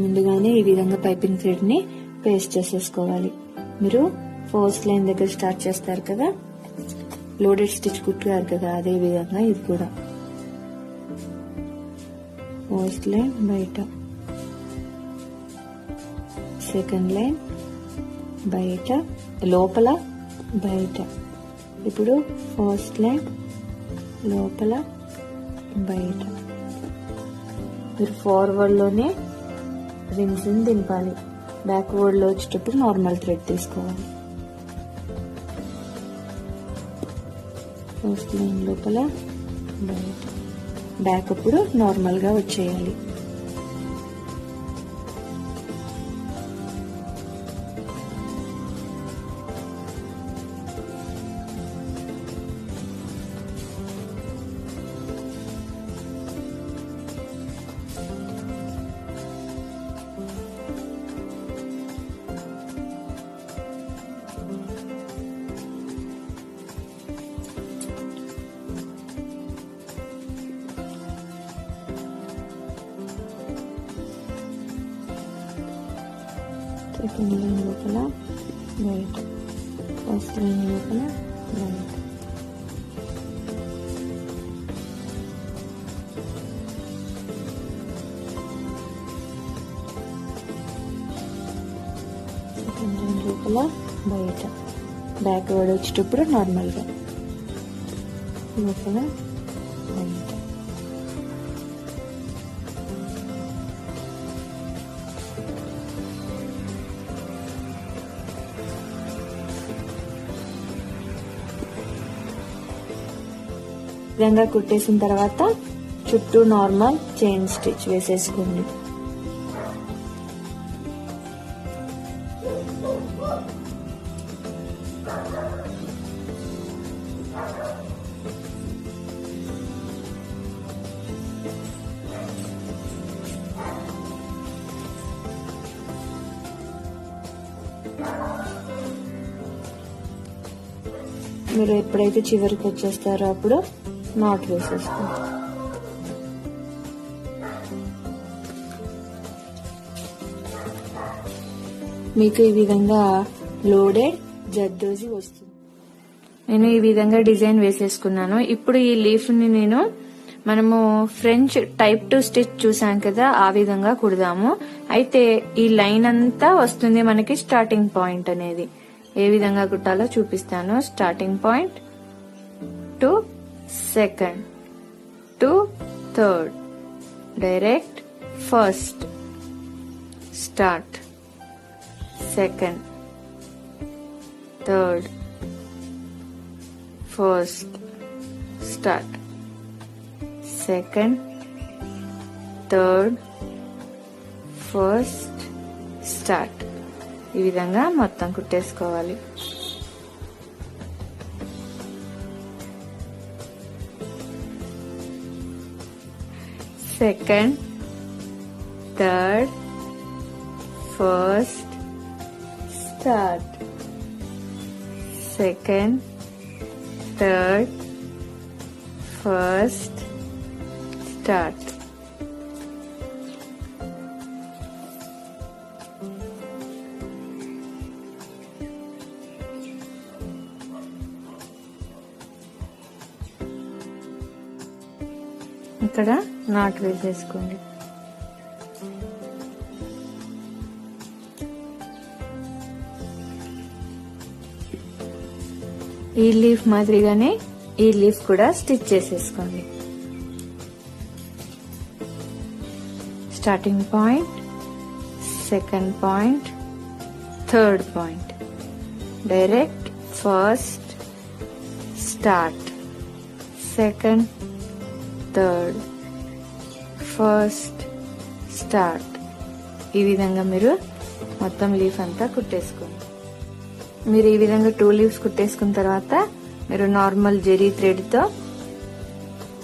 ముందుగానే ఈ విధంగా పైపింగ్ థ్రెడ్ ని పేస్ట్ చేసేసుకోవాలి. మీరు ఫస్ట్ లైన్ దగ్గర స్టార్ట్ చేస్తారు కదా, లోడెడ్ స్టిచ్ కుట్టారు కదా, అదే విధంగా ఇది కూడా ఫస్ట్ లైన్ బయట, సెకండ్ లైన్ బయట, లోపల బయట. ఇప్పుడు ఫస్ట్ లైన్ లోపల బయట. మీరు ఫార్వర్డ్ లోనే రింగ్స్ ని దింపాలి. బ్యాక్వర్డ్ లో వచ్చేటప్పుడు నార్మల్ థ్రెడ్ తీసుకోవాలి. ఫస్ట్ లైన్ లోపల బయట, బ్యాక్ అప్పుడు నార్మల్ గా వచ్చేయాలి. సెకండ్ లైన్ లోపల బయట, ఫస్ట్ లైన్ లోపల బయట. సెకండ్ లైన్ లోపల బయట, బ్యాక్వర్డ్ వచ్చేటప్పుడు నార్మల్ గా లోపల బయట. విధంగా కుట్టేసిన తర్వాత చుట్టూ నార్మల్ చైన్ స్టిచ్ వేసేసుకోండి. మీరు ఎప్పుడైతే చివరికి వచ్చేస్తారో అప్పుడు నాట్ వేసేసుకోండి. మీకు ఈ విధంగా లోడెడ్ జర్దోజీ వస్తుంది. నేను ఈ విధంగా డిజైన్ వేసేసుకున్నాను. ఇప్పుడు ఈ లీఫ్ ని మనము ఫ్రెంచ్ టైప్ 2 స్టిచ్ చూసాం కదా, ఆ విధంగా కుడదాము. అయితే ఈ లైన్ అంతా వస్తుంది మనకి స్టార్టింగ్ పాయింట్ అనేది. ఏ విధంగా కుట్టాలో చూపిస్తాను. Starting point to second to third, direct first start, second third first start, second third first start. ఈ విధంగా మొత్తం కుట్టేసుకోవాలి. Second third first start, second third first start. ఇక్కడ నాట్ వేసేసుకోండి. ఈ లీఫ్ మాదిరిగానే ఈ లీఫ్ కూడా స్టిచ్ చేసేసుకోండి. Starting point, second point, third point, direct first start, second third first start. ఈ విధంగా మీరు మొత్తం లీఫ్ అంతా కుట్టేసుకోండి. మీరు ఈ విధంగా 2 లీవ్స్ కుట్టేసుకున్న తర్వాత మీరు నార్మల్ జెరీ థ్రెడ్ తో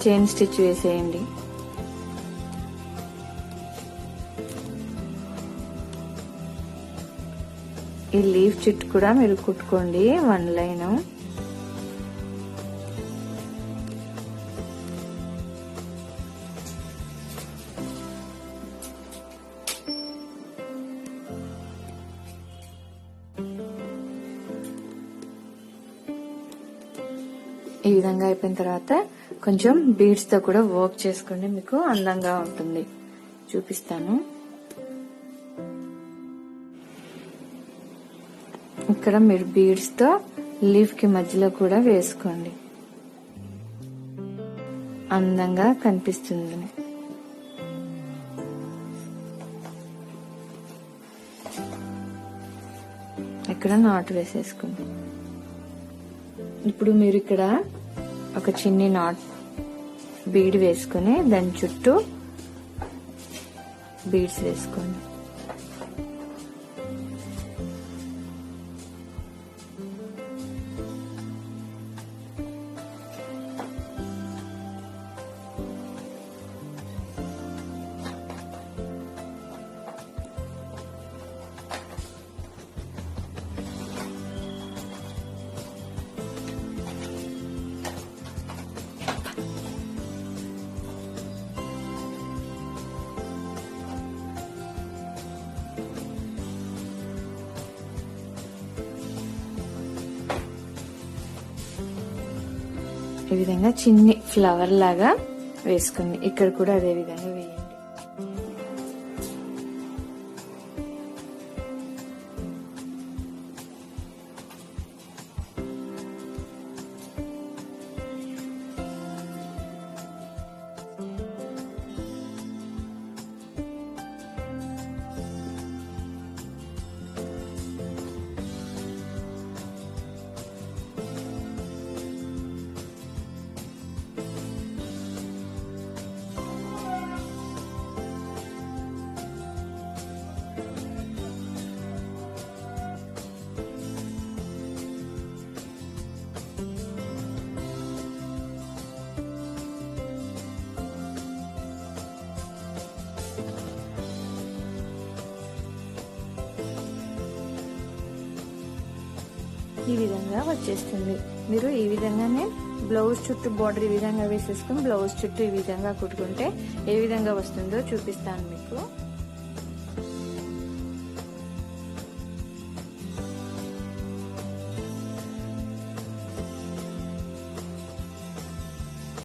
చైన్ స్టిచ్ వేసేయండి. ఈ లీఫ్ చుట్టూ కూడా మీరు కుట్టుకోండి 1 లైన్. ఈ విధంగా అయిపోయిన తర్వాత కొంచెం బీడ్స్ తో కూడా వర్క్ చేసుకోండి, మీకు అందంగా ఉంటుంది. చూపిస్తాను. ఇక్కడ మీరు బీడ్స్ తో లీఫ్ కి మధ్యలో కూడా వేసుకోండి, అందంగా కనిపిస్తుంది. ఇక్కడ నాట్ వేసేసుకోండి. ఇప్పుడు మీరు ఇక్కడ ఒక చిన్ని నాట్ బీడ్ వేసుకుని దాని చుట్టూ బీడ్స్ వేసుకోండి. ఈ విధంగా చిన్ని ఫ్లవర్ లాగా వేసుకోండి. ఇక్కడ కూడా అదే విధంగా వేయండి. ఈ విధంగా వచ్చేస్తుంది. మీరు ఈ విధంగానే బ్లౌజ్ చుట్టూ బార్డర్ ఈ విధంగా వేసేసుకుని బ్లౌజ్ చుట్టూ ఈ విధంగా కుట్టుకుంటే ఏ విధంగా వస్తుందో చూపిస్తాను మీకు.